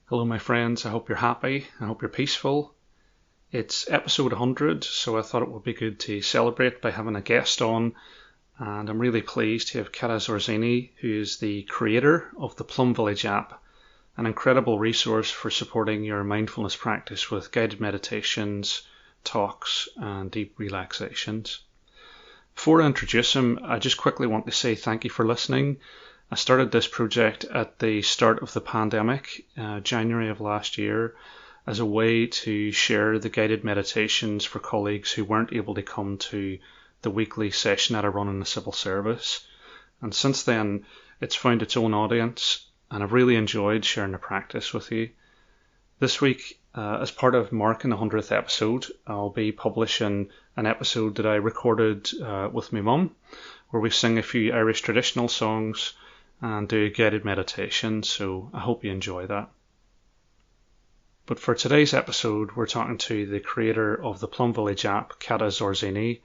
Hello, my friends. I hope you're happy. I hope you're peaceful. It's episode 100, so I thought it would be good to celebrate by having a guest on. And I'm really pleased to have Cata Zorzini, who is the creator of the Plum Village app, an incredible resource for supporting your mindfulness practice with guided meditations, talks, and deep relaxations. Before I introduce him, I just quickly want to say thank you for listening. I started this project at the start of the pandemic, January of last year, as a way to share the guided meditations for colleagues who weren't able to come to the weekly session that I run in the civil service. And since then, it's found its own audience, and I've really enjoyed sharing the practice with you. This week, as part of marking the 100th episode, I'll be publishing an episode that I recorded with my mum, where we sing a few Irish traditional songs and do a guided meditation, so I hope you enjoy that. But for today's episode, we're talking to the creator of the Plum Village app, Cata Zorzini.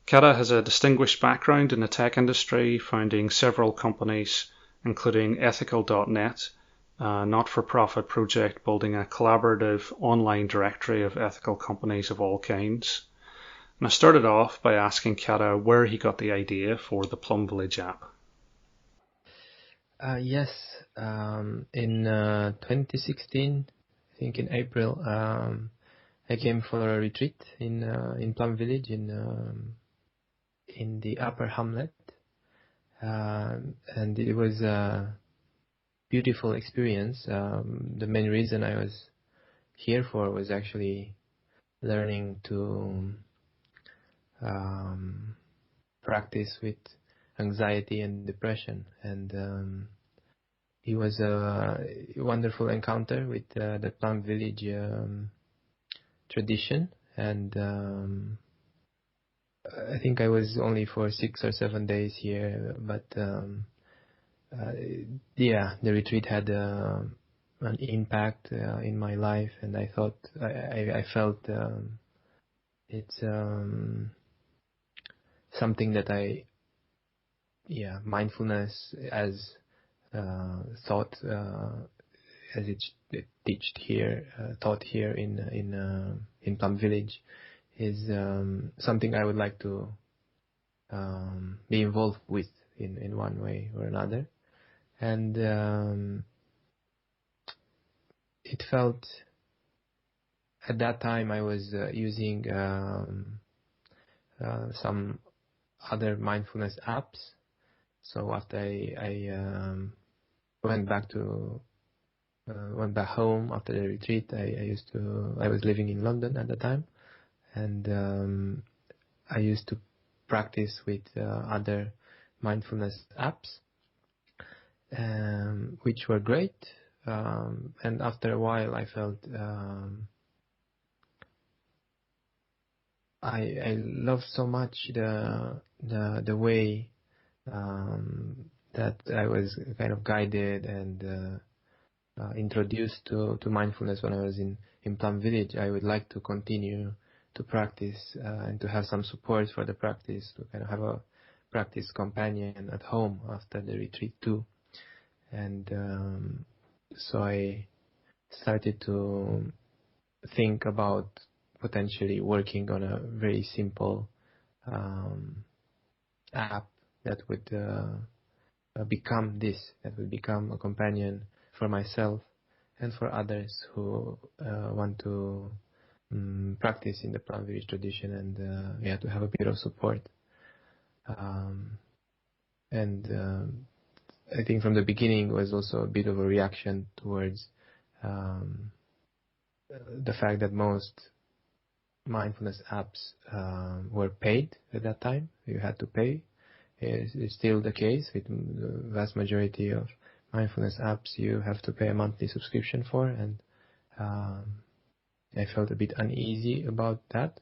Cata has a distinguished background in the tech industry, founding several companies, including ethical.net, a not-for-profit project building a collaborative online directory of ethical companies of all kinds. And I started off by asking Cata where he got the idea for the Plum Village app. Yes, in 2016, I think in April, I came for a retreat in Plum Village in the Upper Hamlet, and it was a beautiful experience. The main reason I was here for was actually learning to practice with anxiety and depression, and it was a wonderful encounter with the Plum Village tradition, and I think I was only for 6 or 7 days here, but the retreat had an impact in my life, and I thought I felt it's something that mindfulness as thought as it's taught here in Plum Village is something I would like to be involved with in one way or another, and it felt at that time I was using some other mindfulness apps. So after I went back home after the retreat, I was living in London at the time, and I used to practice with other mindfulness apps, which were great. And after a while, I felt I loved so much the way that I was kind of guided and introduced to mindfulness when I was in Plum Village. I would like to continue to practice and to have some support for the practice, to kind of have a practice companion at home after the retreat too. And so I started to think about potentially working on a very simple app that would become a companion for myself and for others who want to practice in the Plum Village tradition, and to have a bit of support. And I think from the beginning was also a bit of a reaction towards the fact that most mindfulness apps were paid at that time. You had to pay. It's still the case with the vast majority of mindfulness apps. You have to pay a monthly subscription for, and I felt a bit uneasy about that.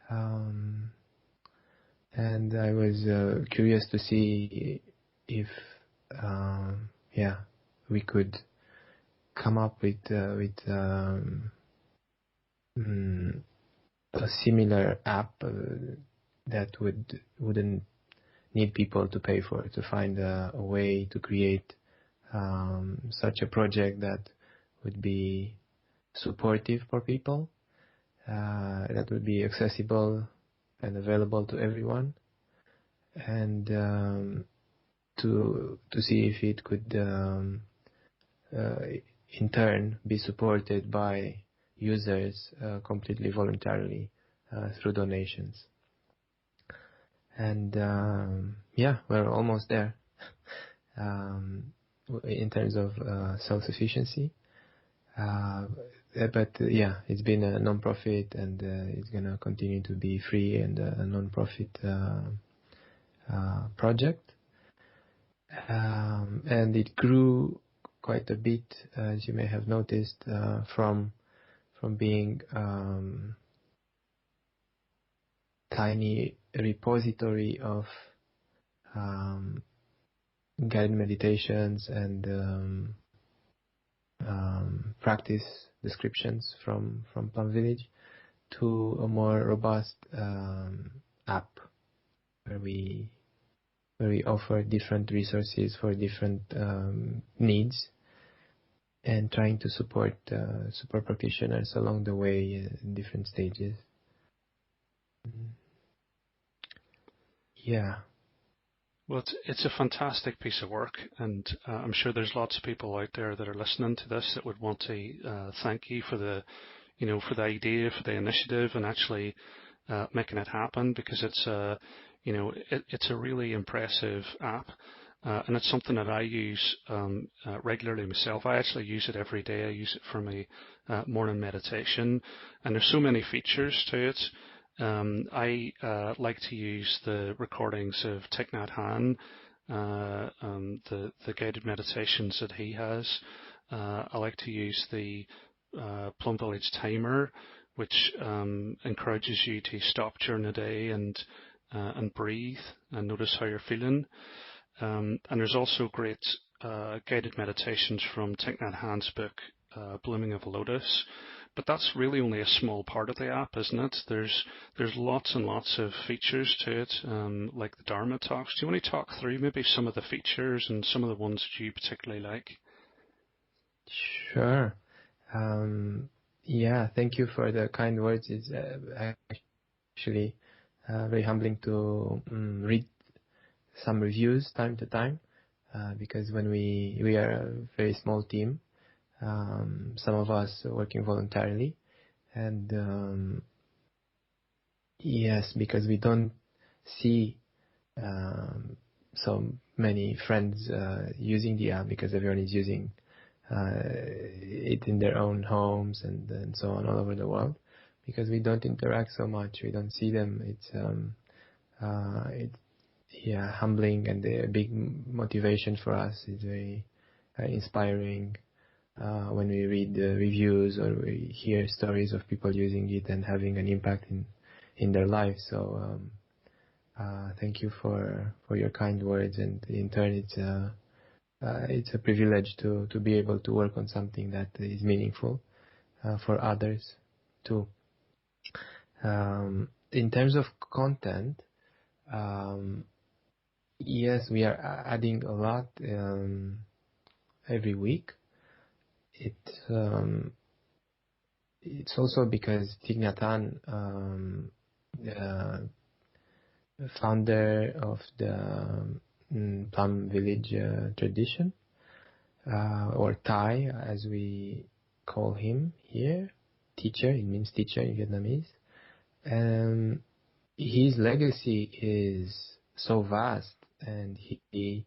And I was curious to see if we could come up with a similar app that wouldn't need people to pay for, to find a way to create such a project that would be supportive for people, that would be accessible and available to everyone, and to see if it could in turn be supported by users completely voluntarily through donations. And we're almost there in terms of self-sufficiency. It's been a non-profit, and it's going to continue to be free and a non-profit project. And it grew quite a bit, as you may have noticed, from being tiny repository of guided meditations and practice descriptions from Plum Village to a more robust app where we offer different resources for different needs, and trying to support practitioners along the way in different stages. Yeah. Well, it's a fantastic piece of work, and I'm sure there's lots of people out there that are listening to this that would want to thank you for the idea, for the initiative, and actually making it happen, because it's a really impressive app, and it's something that I use regularly myself. I actually use it every day. I use it for my morning meditation, and there's so many features to it. I like to use the recordings of Thich Nhat Hanh, the guided meditations that he has. I like to use the Plum Village timer, which encourages you to stop during the day and breathe and notice how you're feeling. And there's also great guided meditations from Thich Nhat Hanh's book, Blooming of a Lotus. But that's really only a small part of the app, isn't it? There's lots and lots of features to it, like the Dharma talks. Do you want to talk through maybe some of the features and some of the ones that you particularly like? Sure. Thank you for the kind words. It's actually very humbling to read some reviews time to time, because when we are a very small team, some of us are working voluntarily, and because we don't see so many friends using the app, because everyone is using it in their own homes and so on all over the world, because we don't interact so much, we don't see them. It's humbling, and a big motivation for us. It's very inspiring when we read the reviews or we hear stories of people using it and having an impact in their lives. So thank you for your kind words, and in turn it's a privilege to be able to work on something that is meaningful for others too. In terms of content, yes, we are adding a lot every week. It's also because Thich Nhat Hanh, the founder of the Plum Village tradition, or Thai, as we call him here, teacher. It means teacher in Vietnamese. And his legacy is so vast, and he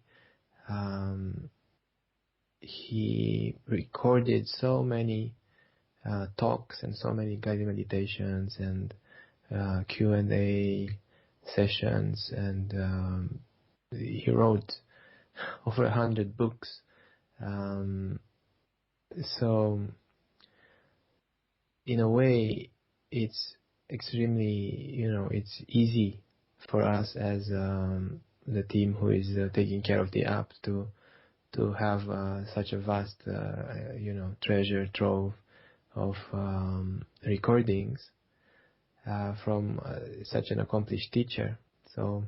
recorded so many talks and so many guided meditations and Q&A sessions, and he wrote over 100 books. So in a way, it's extremely, it's easy for us as the team who is taking care of the app to have such a vast, treasure trove of recordings from such an accomplished teacher. So,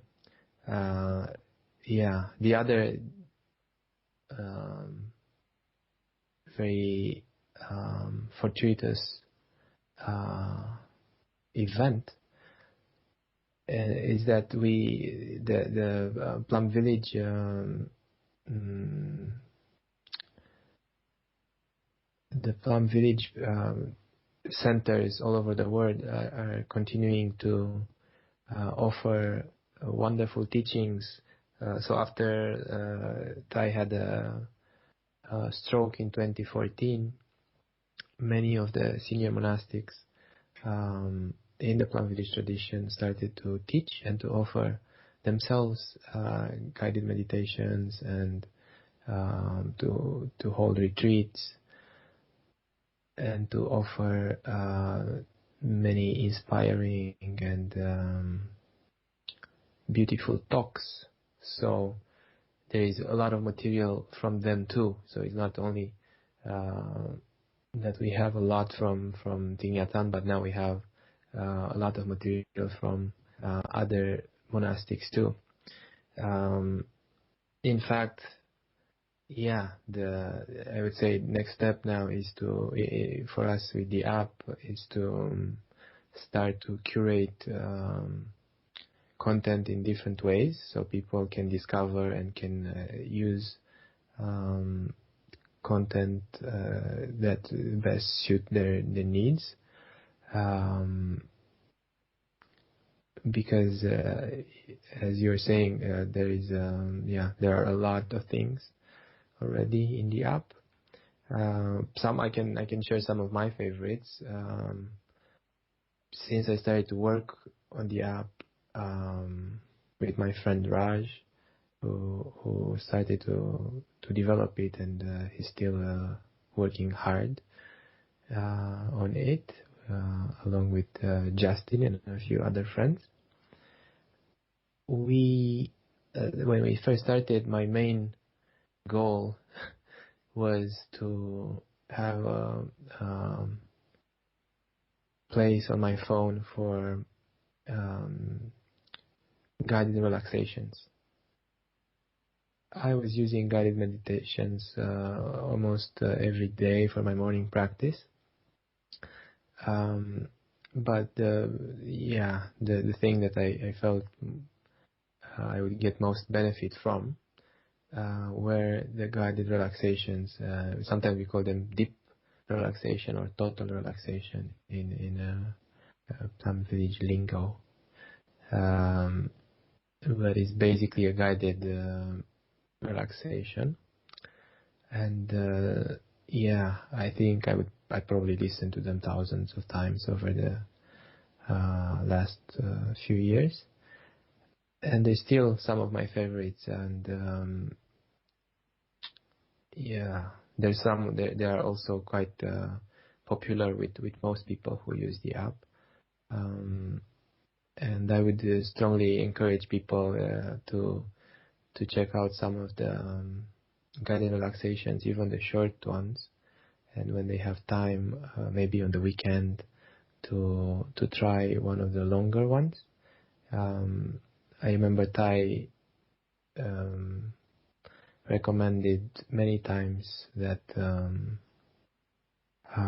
the other very fortuitous event is that the Plum Village the Plum Village centers all over the world are continuing to offer wonderful teachings. So after Thai had a stroke in 2014, many of the senior monastics in the Plum Village tradition started to teach and to offer themselves guided meditations and to hold retreats and to offer many inspiring and beautiful talks. So there is a lot of material from them too. So it's not only that we have a lot from Thich Nhat Hanh, but now we have a lot of material from other monastics too. In fact, I would say next step now is for us with the app is to start to curate content in different ways, so people can discover and can use content that best suit their needs. Because as you're saying, there are a lot of things already in the app. Some I can share some of my favorites. Since I started to work on the app with my friend Raj, who started to develop it, and he's still working hard on it, along with Justin and a few other friends. When we first started, my main goal was to have a place on my phone for guided relaxations. I was using guided meditations almost every day for my morning practice. But the thing that I felt I would get most benefit from were the guided relaxations. Sometimes we call them deep relaxation or total relaxation in Plum Village lingo. But it's basically a guided relaxation. And I think I'd probably listen to them thousands of times over the last few years. And they're still some of my favorites. And they are also quite popular with most people who use the app. And I would strongly encourage people to check out some of the guided relaxations, even the short ones. And when they have time, maybe on the weekend, to try one of the longer ones. I remember Thai recommended many times that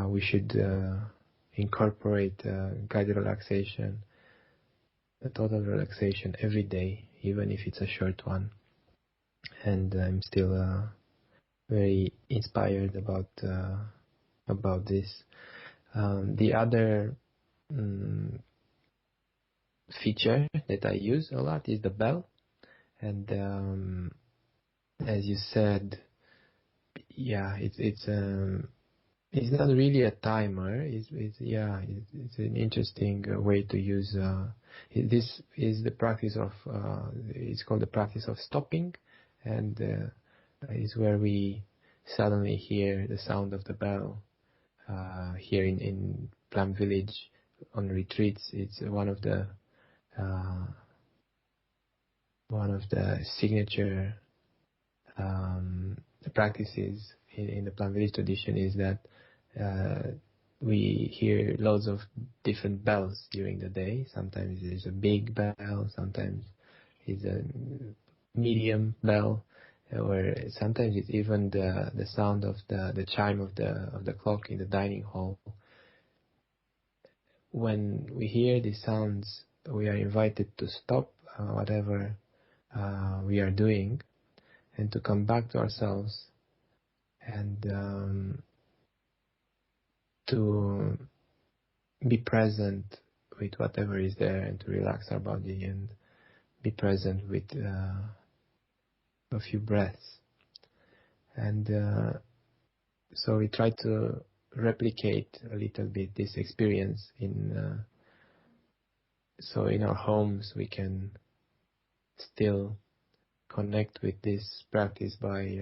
we should incorporate guided relaxation, a total relaxation every day, even if it's a short one. And I'm still very inspired about this. The other feature that I use a lot is the bell, and as you said, it's not really a timer. It's an interesting way to use. This is the practice of. It's called the practice of stopping, and is where we suddenly hear the sound of the bell. Here in Plum Village on retreats, it's one of the signature practices in the Plum Village tradition is that we hear loads of different bells during the day. Sometimes there's a big bell, sometimes it's a medium bell, or sometimes it's even the sound of the chime of the clock in the dining hall. When we hear these sounds, we are invited to stop whatever we are doing and to come back to ourselves and to be present with whatever is there and to relax our body and be present with a few breaths. And so we try to replicate a little bit this experience so in our homes we can still connect with this practice by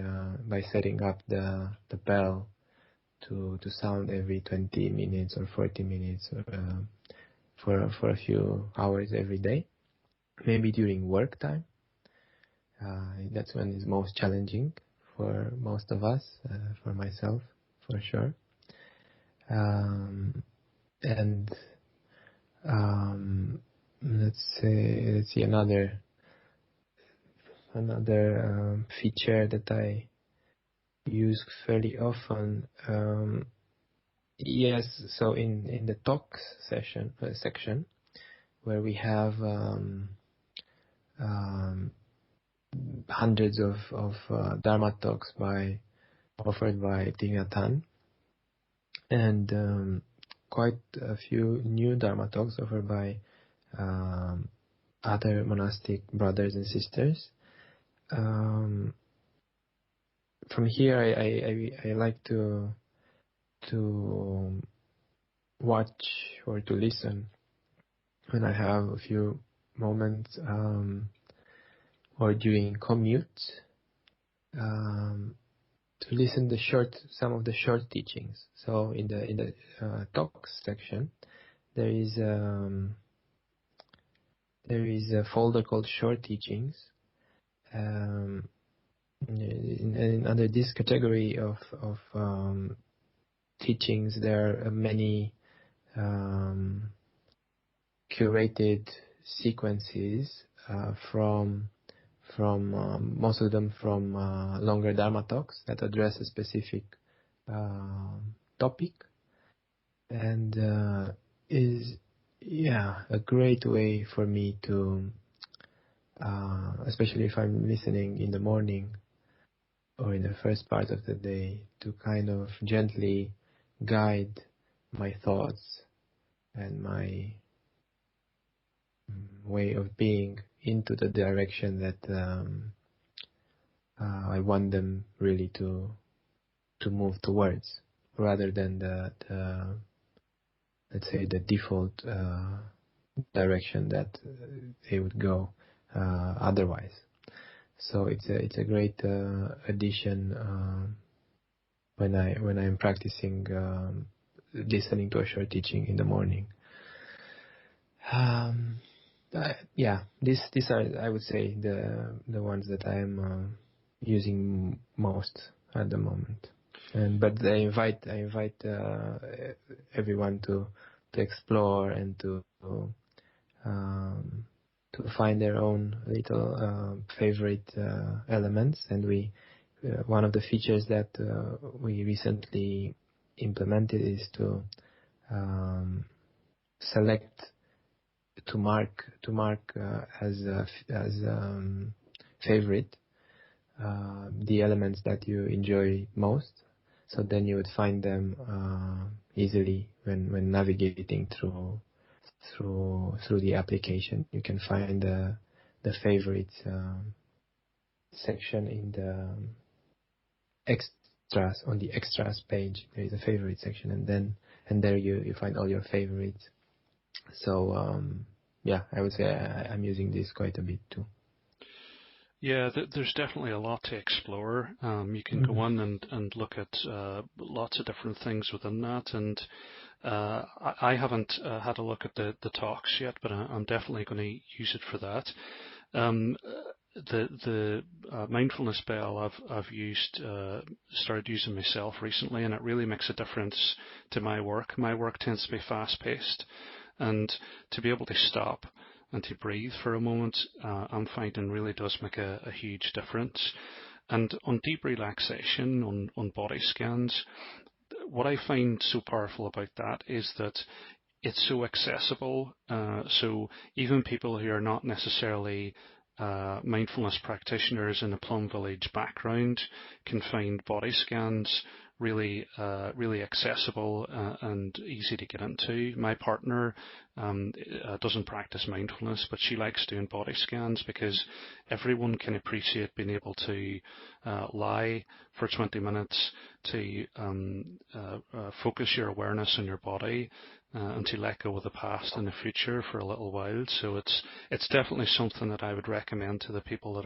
setting up the bell to sound every 20 minutes or 40 minutes for a few hours every day. Maybe during work time. That's when it's most challenging for most of us, for myself, for sure. And let's see another feature that I use fairly often. Yes, so in the talks section where we have hundreds of Dharma talks offered by Thich Nhat Hanh, and quite a few new Dharma talks offered by other monastic brothers and sisters. From here, I like to watch or to listen when I have a few moments, or during commute, to listen some of the short teachings. So in the talks section, there is a folder called short teachings. Under this category of teachings, there are many curated sequences from most of them from longer Dharma talks that address a specific topic, and is a great way for me to, especially if I'm listening in the morning or in the first part of the day, to kind of gently guide my thoughts and my way of being into the direction that I want them really to move towards, rather than the let's say the default direction that they would go otherwise. So it's a great addition when I'm practicing listening to a short teaching in the morning. These are, I would say, the ones that I am using most at the moment. But I invite everyone to explore and to find their own little favorite elements. And one of the features that we recently implemented is to select to mark as favorite the elements that you enjoy most. So then you would find them easily when navigating through the application. You can find the favorites section in the extras. On the extras page, there is a favorite section, and there you find all your favorites. So I would say I'm using this quite a bit too. Yeah, there's definitely a lot to explore. You can go on and look at lots of different things within that. And I haven't had a look at the talks yet, but I'm definitely going to use it for that. The mindfulness bell I've started using myself recently, and it really makes a difference to my work. My work tends to be fast-paced, and to be able to stop and to breathe for a moment, I'm finding really does make a huge difference. And on deep relaxation, on body scans, what I find so powerful about that is that it's so accessible. So even people who are not necessarily mindfulness practitioners in a Plum Village background can find body scans really accessible and easy to get into. My partner doesn't practice mindfulness, but she likes doing body scans because everyone can appreciate being able to lie for 20 minutes, to focus your awareness on your body, and to let go of the past and the future for a little while. So it's definitely something that I would recommend to the people that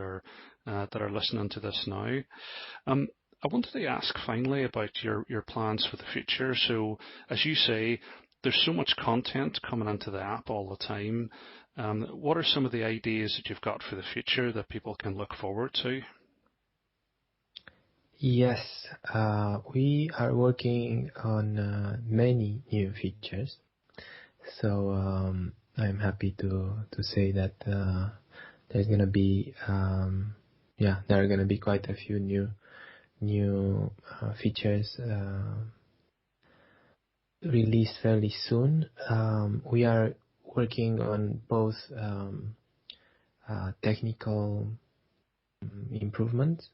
are listening to this now. I wanted to ask finally about your plans for the future. So as you say, there's so much content coming into the app all the time. What are some of the ideas that you've got for the future that people can look forward to? Yes, we are working on many new features. So I'm happy to say that there's gonna be there are gonna be quite a few new features released fairly soon. We are working on both technical improvements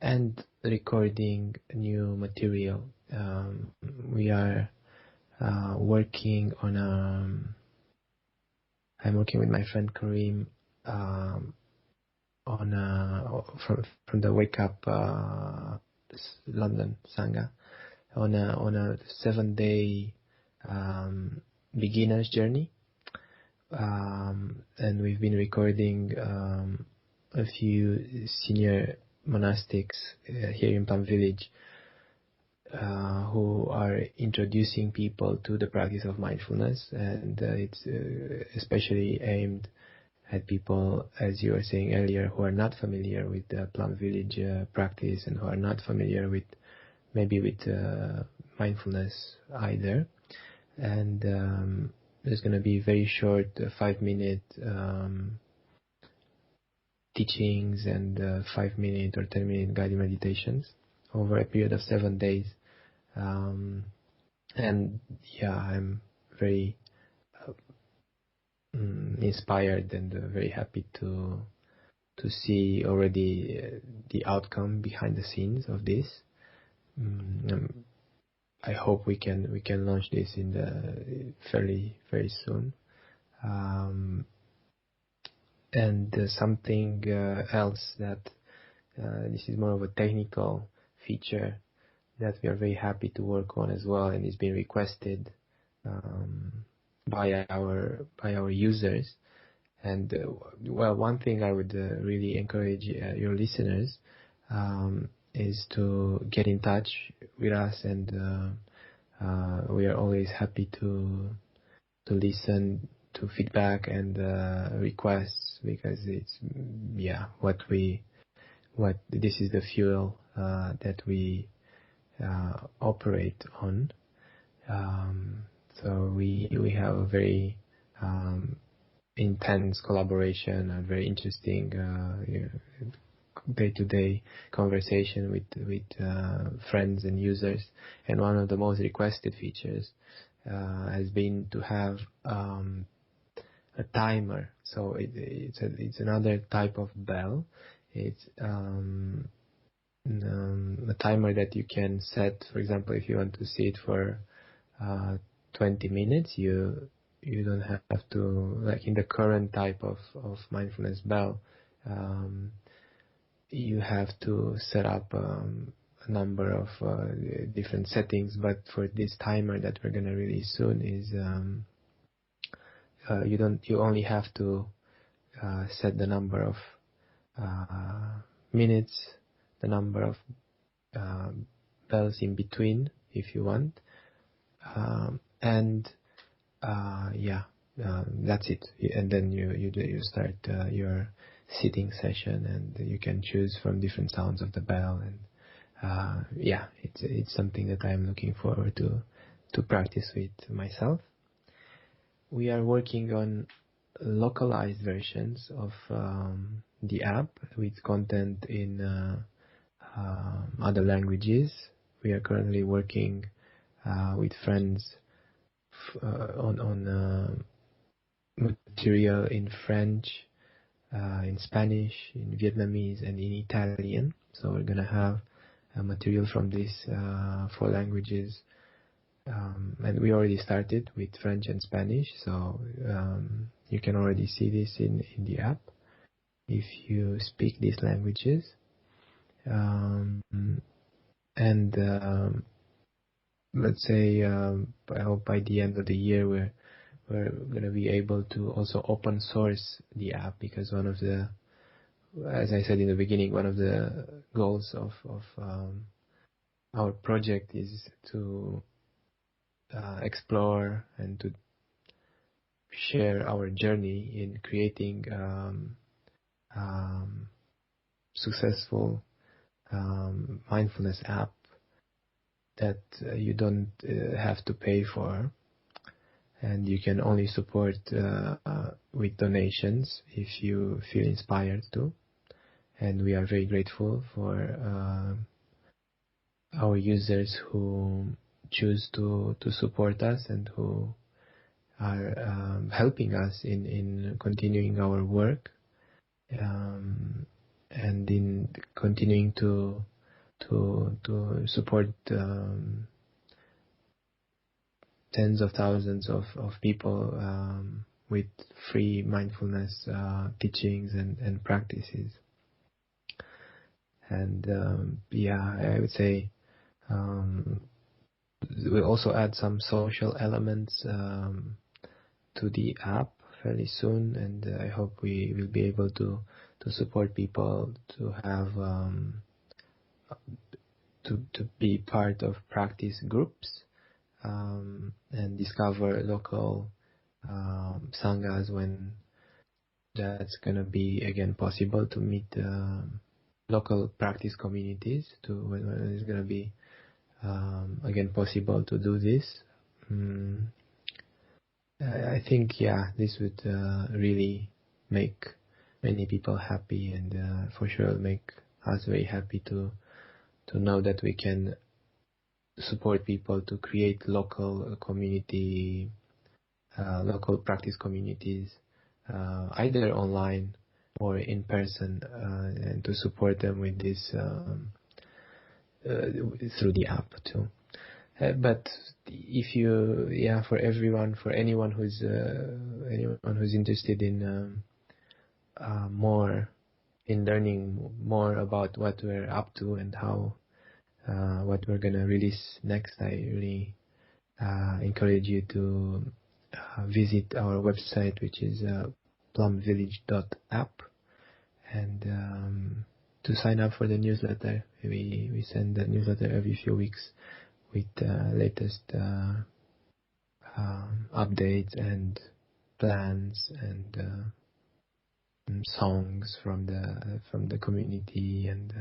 and recording new material. We are working on I'm working with my friend Kareem on from the Wake Up London Sangha on a 7-day beginner's journey, and we've been recording a few senior monastics here in Plum Village who are introducing people to the practice of mindfulness, and it's especially aimed at people, as you were saying earlier, who are not familiar with the Plum Village practice and who are not familiar with mindfulness either. And there's going to be very short 5-minute teachings and 5-minute or 10-minute guided meditations over a period of 7 days. And yeah, I'm very inspired and very happy to see already the outcome behind the scenes of this. I hope we can launch this in the very soon. And something else that this is more of a technical feature that we are very happy to work on as well, and it's been requested by our users. And one thing I would really encourage your listeners is to get in touch with us, and we are always happy to listen to feedback and requests, because it's this is the fuel that we operate on. So we have a very intense collaboration and very interesting day-to-day conversation with friends and users. And one of the most requested features has been to have a timer. So it's another type of bell. It's a timer that you can set. For example, if you want to sit for 20 minutes, you don't have to, like in the current type of mindfulness bell, you have to set up a number of different settings. But for this timer that we're going to release soon is you only have to set the number of minutes, the number of bells in between if you want, that's it. And then you start your sitting session, and you can choose from different sounds of the bell. And it's something that I'm looking forward to practice with myself. We are working on localized versions of the app with content in other languages. We are currently working with friends on material in French, in Spanish, in Vietnamese, and in Italian. So we're gonna have material from these 4 languages, and we already started with French and Spanish. So you can already see this in the app if you speak these languages. And let's say I hope by the end of the year we're going to be able to also open source the app, because one of the, as I said in the beginning, one of the goals of our project is to explore and to share our journey in creating successful mindfulness app that you don't have to pay for, and you can only support with donations if you feel inspired to. And we are very grateful for our users who choose to support us and who are helping us in continuing our work, and in continuing to support tens of thousands of people with free mindfulness teachings and practices. And I would say we'll also add some social elements to the app fairly soon, and I hope we will be able to support people to have to be part of practice groups, and discover local sanghas when that's going to be again possible, to meet local practice communities, when it's going to be again possible to do this. I think this would really make many people happy, and for sure make us very happy to know that we can support people to create local community, local practice communities, either online or in person, and to support them with this through the app too. But if you, for anyone who's interested in more in learning more about what we're up to and how what we're gonna release next, I really encourage you to visit our website, which is plumvillage.app, and to sign up for the newsletter. We send the newsletter every few weeks with latest updates and plans and songs from the community and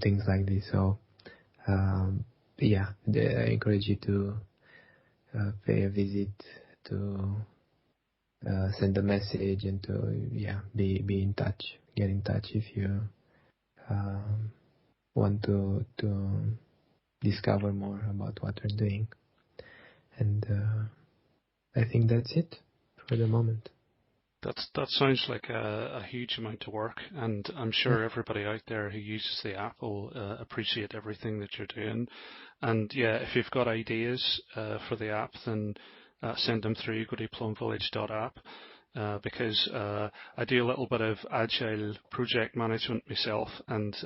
things like this. So I encourage you to pay a visit, to send a message, and to be in touch. Get in touch if you want to discover more about what we're doing. And I think that's it for the moment. That sounds like a huge amount of work, and I'm sure everybody out there who uses the app will appreciate everything that you're doing. And if you've got ideas for the app, then send them through. Go to plumvillage.app. Because I do a little bit of agile project management myself, and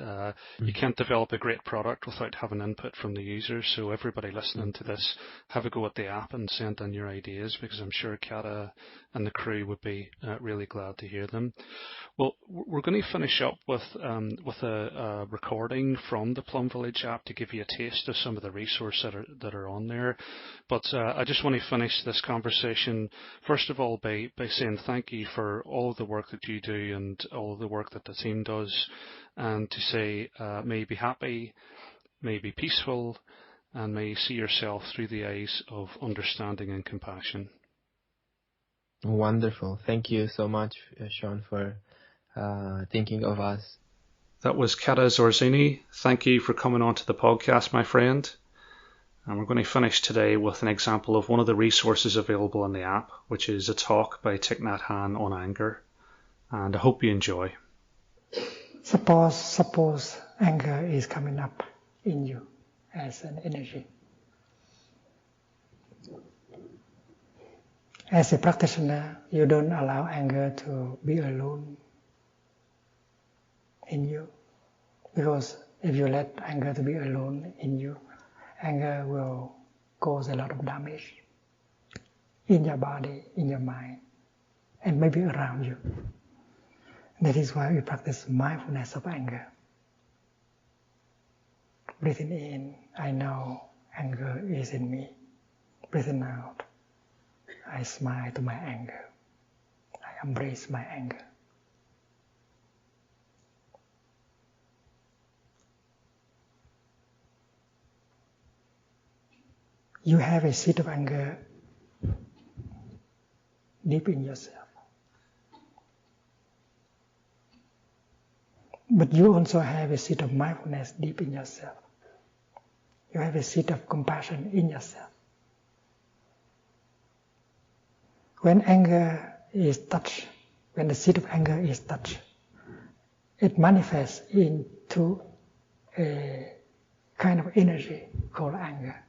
you can't develop a great product without having input from the users. So everybody listening to this, have a go at the app and send in your ideas, because I'm sure Cata and the crew would be really glad to hear them. Well, we're going to finish up with a recording from the Plum Village app to give you a taste of some of the resources that are on there. But I just want to finish this conversation first of all by saying thank you for all of the work that you do and all of the work that the team does, and to say may you be happy, may you be peaceful, and may you see yourself through the eyes of understanding and compassion. Wonderful. Thank you so much, Sean, for thinking of us That was Cata Zorzini. Thank you for coming on to the podcast, my friend. And we're going to finish today with an example of one of the resources available on the app, which is a talk by Thich Nhat Hanh on anger. And I hope you enjoy. Suppose anger is coming up in you as an energy. As a practitioner, you don't allow anger to be alone in you, because if you let anger to be alone in you, anger will cause a lot of damage in your body, in your mind, and maybe around you. That is why we practice mindfulness of anger. Breathing in, I know anger is in me. Breathing out, I smile to my anger. I embrace my anger. You have a seed of anger deep in yourself. But you also have a seed of mindfulness deep in yourself. You have a seed of compassion in yourself. When anger is touched, when the seed of anger is touched, it manifests into a kind of energy called anger.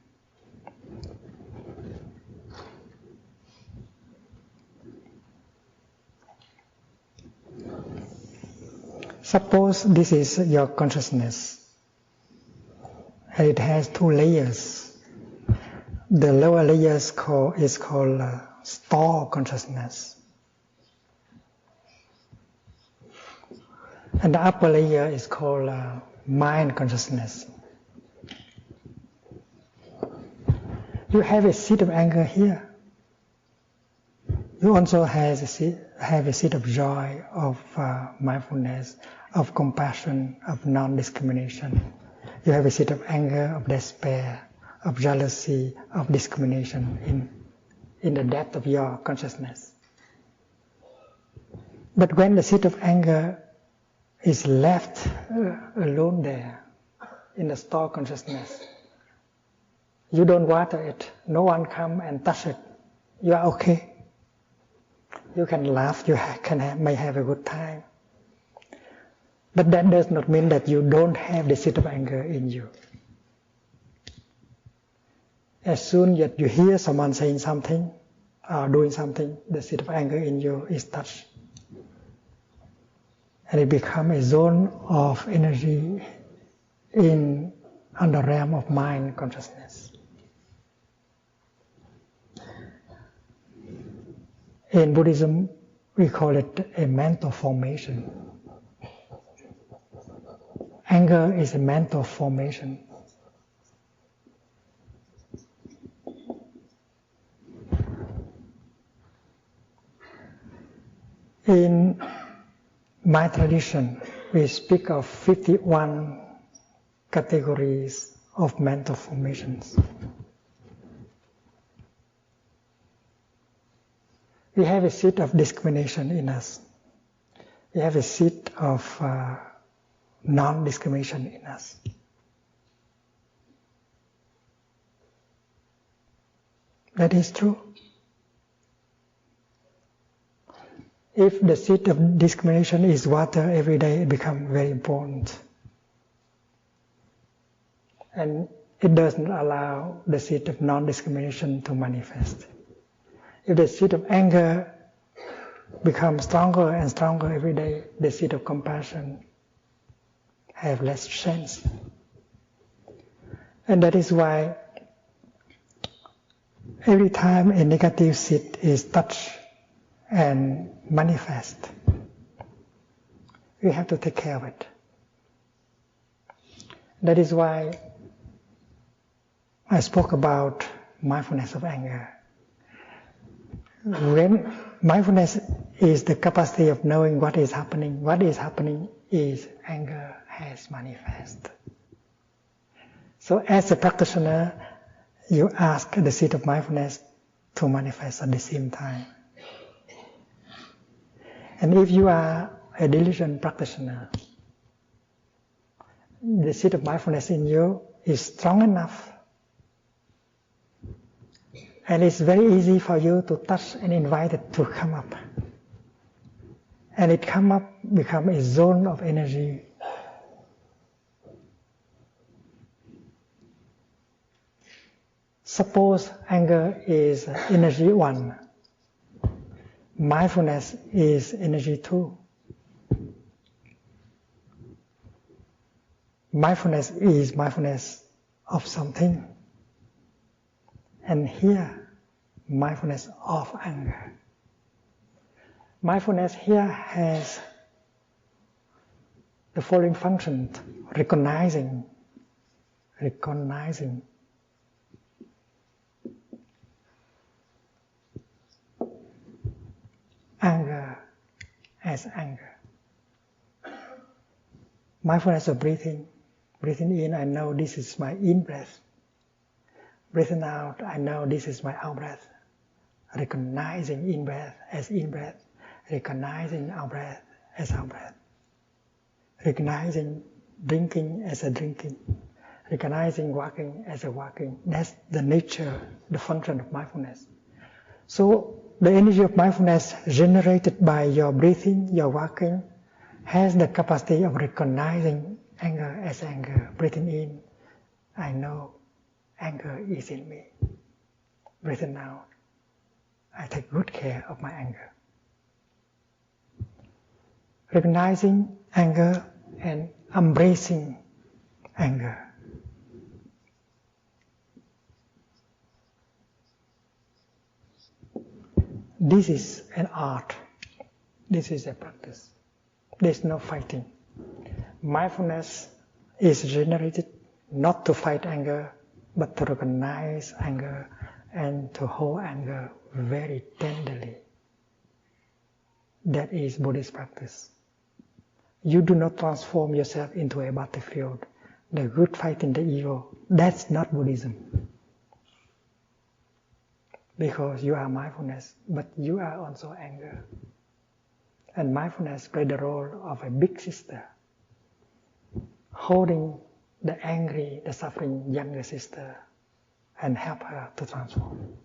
Suppose this is your consciousness, and it has two layers. The lower layer is called store consciousness, and the upper layer is called mind consciousness. You have a seed of anger here. You also have a seed of joy, of mindfulness, of compassion, of non-discrimination. You have a seed of anger, of despair, of jealousy, of discrimination in the depth of your consciousness. But when the seed of anger is left alone there in the store consciousness, you don't water it. No one come and touch it. You are okay. You can laugh, may have a good time. But that does not mean that you don't have the seed of anger in you. As soon as you hear someone saying something or doing something, the seed of anger in you is touched. And it becomes a zone of energy on the realm of mind consciousness. In Buddhism, we call it a mental formation. Anger is a mental formation. In my tradition, we speak of 51 categories of mental formations. We have a seed of discrimination in us. We have a seed of non-discrimination in us. That is true. If the seed of discrimination is watered every day, it becomes very important. And it doesn't allow the seed of non-discrimination to manifest. If the seed of anger becomes stronger and stronger every day, the seed of compassion have less chance. And that is why every time a negative seed is touched and manifest, we have to take care of it. That is why I spoke about mindfulness of anger. When mindfulness is the capacity of knowing what is happening is anger has manifest. So as a practitioner, you ask the seed of mindfulness to manifest at the same time. And if you are a diligent practitioner, the seed of mindfulness in you is strong enough, and it's very easy for you to touch and invite it to come up. And it come up, become a zone of energy. Suppose anger is energy 1. Mindfulness is energy 2. Mindfulness is mindfulness of something. And here, mindfulness of anger. Mindfulness here has the following function: recognizing anger as anger. Mindfulness of breathing. Breathing in, I know this is my in breath. Breathing out, I know this is my out breath. Recognizing in breath as in breath. Recognizing out breath as out breath. Recognizing drinking as a drinking. Recognizing walking as a walking. That's the nature, the function of mindfulness. So the energy of mindfulness generated by your breathing, your walking, has the capacity of recognizing anger as anger. Breathing in, I know anger is in me. Breathing out, I take good care of my anger. Recognizing anger and embracing anger. This is an art. This is a practice. There's no fighting. Mindfulness is generated not to fight anger, but to recognize anger and to hold anger very tenderly. That is Buddhist practice. You do not transform yourself into a battlefield. The good fighting the evil. That's not Buddhism. Because you are mindfulness, but you are also anger. And mindfulness plays the role of a big sister, holding the angry, the suffering younger sister and help her to transform.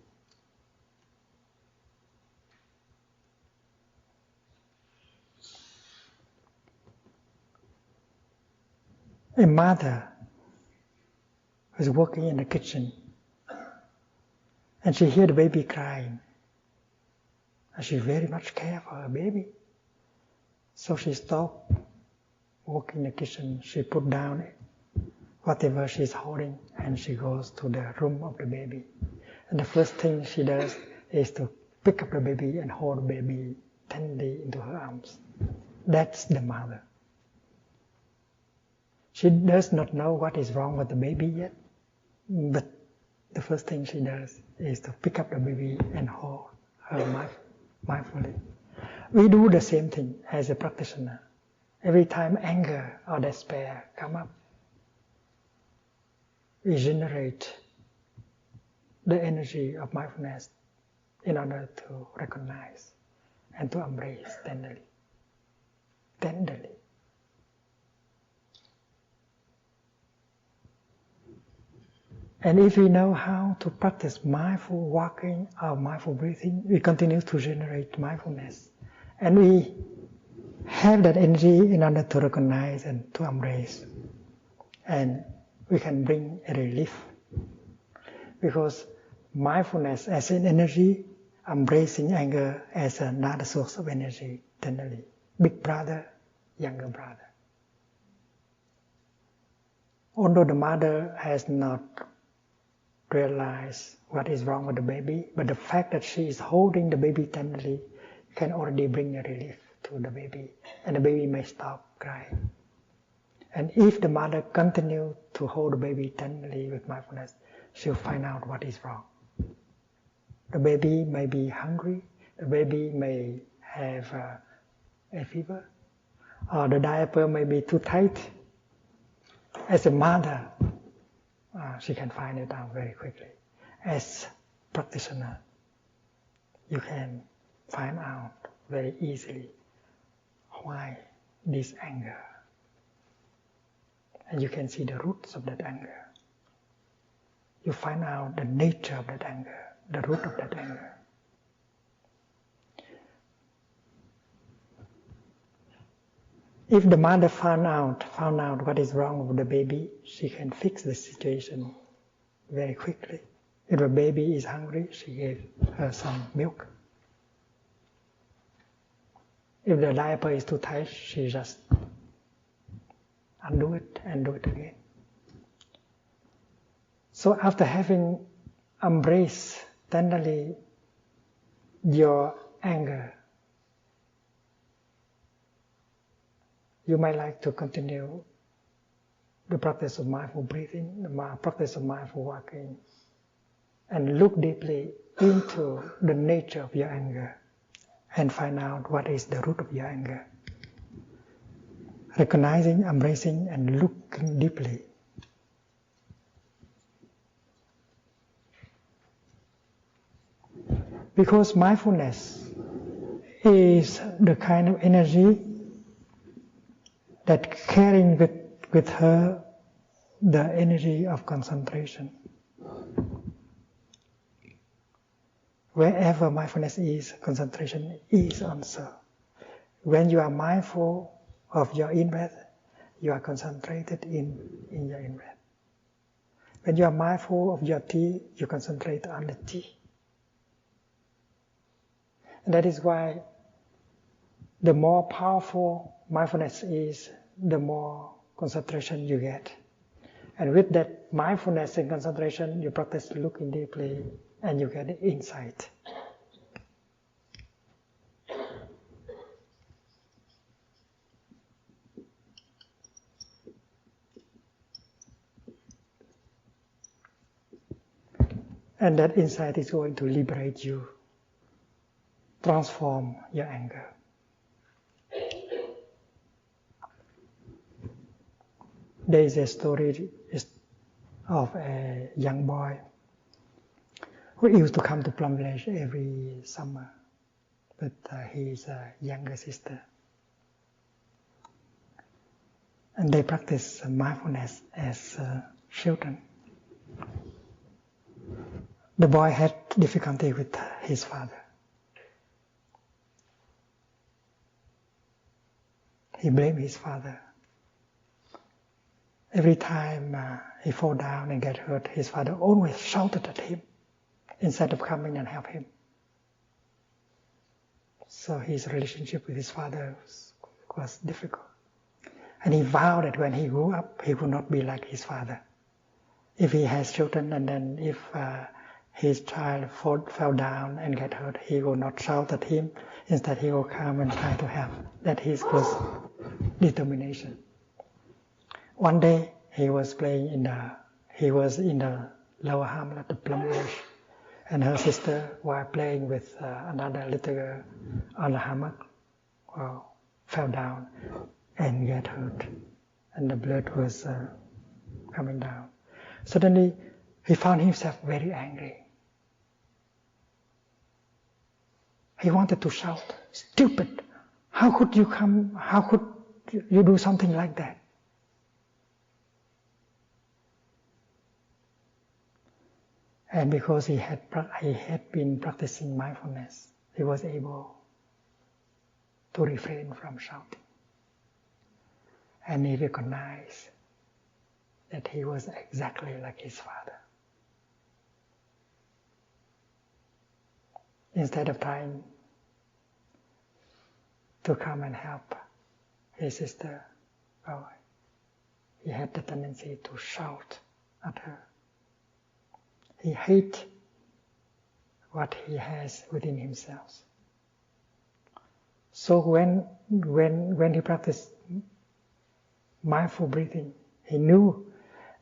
A mother is working in the kitchen and she hears the baby crying. And she very much cares for her baby. So she stopped working in the kitchen. She put down whatever she's holding and she goes to the room of the baby. And the first thing she does is to pick up the baby and hold the baby tenderly into her arms. That's the mother. She does not know what is wrong with the baby yet, but the first thing she does is to pick up the baby and hold her mindfully. We do the same thing as a practitioner. Every time anger or despair come up, we generate the energy of mindfulness in order to recognize and to embrace tenderly. Tenderly. And if we know how to practice mindful walking or mindful breathing, we continue to generate mindfulness. And we have that energy in order to recognize and to embrace. And we can bring a relief. Because mindfulness as an energy, embracing anger as another source of energy, tenderly. Big brother, younger brother. Although the mother has not realized what is wrong with the baby, but the fact that she is holding the baby tenderly can already bring a relief to the baby, and the baby may stop crying. And if the mother continues to hold the baby tenderly with mindfulness, she'll find out what is wrong. The baby may be hungry, the baby may have a fever, or the diaper may be too tight. As a mother, she can find it out very quickly. As practitioner, you can find out very easily why this anger. and you can see the roots of that anger. You find out the nature of that anger, the root of that anger. If the mother found out what is wrong with the baby, she can fix the situation very quickly. If the baby is hungry, she gave her some milk. If the diaper is too tight, she just undo it and do it again. So after having embraced tenderly your anger, you might like to continue the practice of mindful breathing, the practice of mindful walking, and look deeply into the nature of your anger and find out what is the root of your anger. Recognizing, embracing, and looking deeply. Because mindfulness is the kind of energy that carrying with her the energy of concentration. Wherever mindfulness is, concentration is also. When you are mindful of your in-breath, you are concentrated in your in-breath. When you are mindful of your tea, you concentrate on the tea. And that is why the more powerful mindfulness is, the more concentration you get. And with that mindfulness and concentration, you practice looking deeply and you get insight. And that insight is going to liberate you, transform your anger. There is a story of a young boy who used to come to Plum Village every summer with his younger sister. And they practice mindfulness as children. The boy had difficulty with his father. He blamed his father. Every time he fall down and get hurt, his father always shouted at him instead of coming and help him. So his relationship with his father was difficult. And he vowed that when he grew up, he would not be like his father. If he has children and then if his child fell down and get hurt, he will not shout at him. Instead, he will come and try to help. That is his determination. One day, he was in the lower hamlet of Plum Village, and her sister was playing with another little girl on the hammock, fell down and get hurt, and the blood was coming down. Suddenly, he found himself very angry. He wanted to shout, "Stupid! How could you come? How could you do something like that?" And because he had been practicing mindfulness, he was able to refrain from shouting. And he recognized that he was exactly like his father. Instead of trying to come and help his sister, he had the tendency to shout at her. He hates what he has within himself. So when he practiced mindful breathing, he knew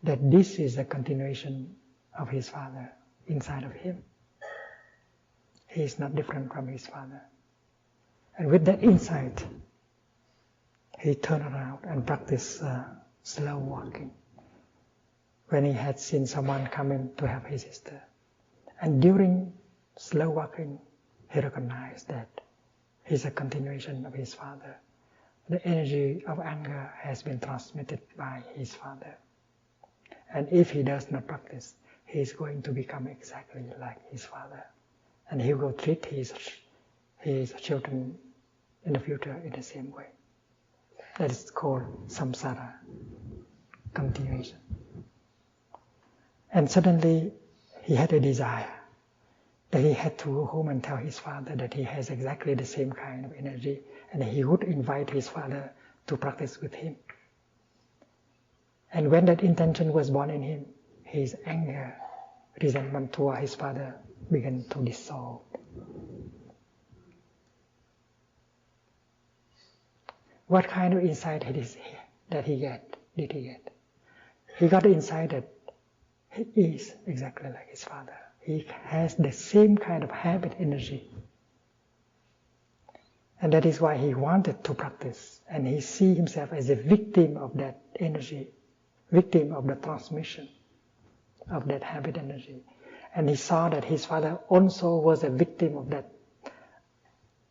that this is a continuation of his father inside of him. He is not different from his father. And with that insight, he turned around and practiced slow walking. When he had seen someone coming to help his sister. And during slow walking, he recognized that he's a continuation of his father. the energy of anger has been transmitted by his father. And if he does not practice, he is going to become exactly like his father. And he will treat his children in the future in the same way. That is called samsara, continuation. And suddenly he had a desire that he had to go home and tell his father that he has exactly the same kind of energy, and he would invite his father to practice with him. And when that intention was born in him, his anger, resentment toward his father began to dissolve. What kind of insight did he get? He got the insight that he is exactly like his father. He has the same kind of habit energy. And that is why he wanted to practice. And he sees himself as a victim of that energy, victim of the transmission of that habit energy. And he saw that his father also was a victim of that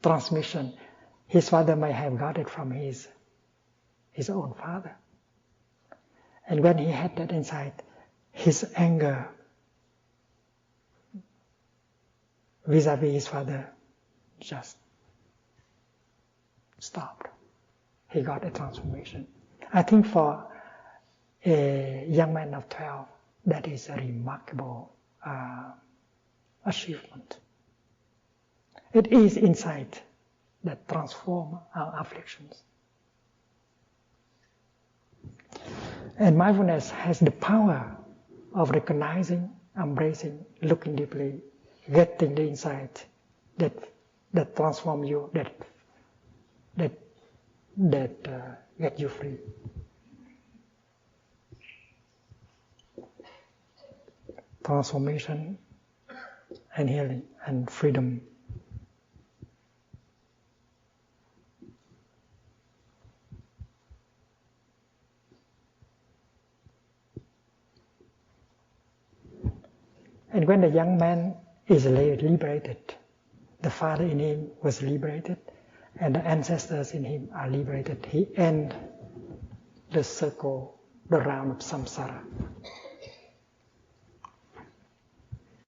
transmission. His father might have got it from his own father. And when he had that insight, his anger vis-a-vis his father just stopped. He got a transformation. I think for a young man of 12, that is a remarkable achievement. It is insight that transforms our afflictions. And mindfulness has the power of recognizing, embracing, looking deeply, getting the insight that transforms you, that get you free. Transformation and healing and freedom. And when the young man is liberated, the father in him was liberated, and the ancestors in him are liberated, he ends the circle, the round of samsara.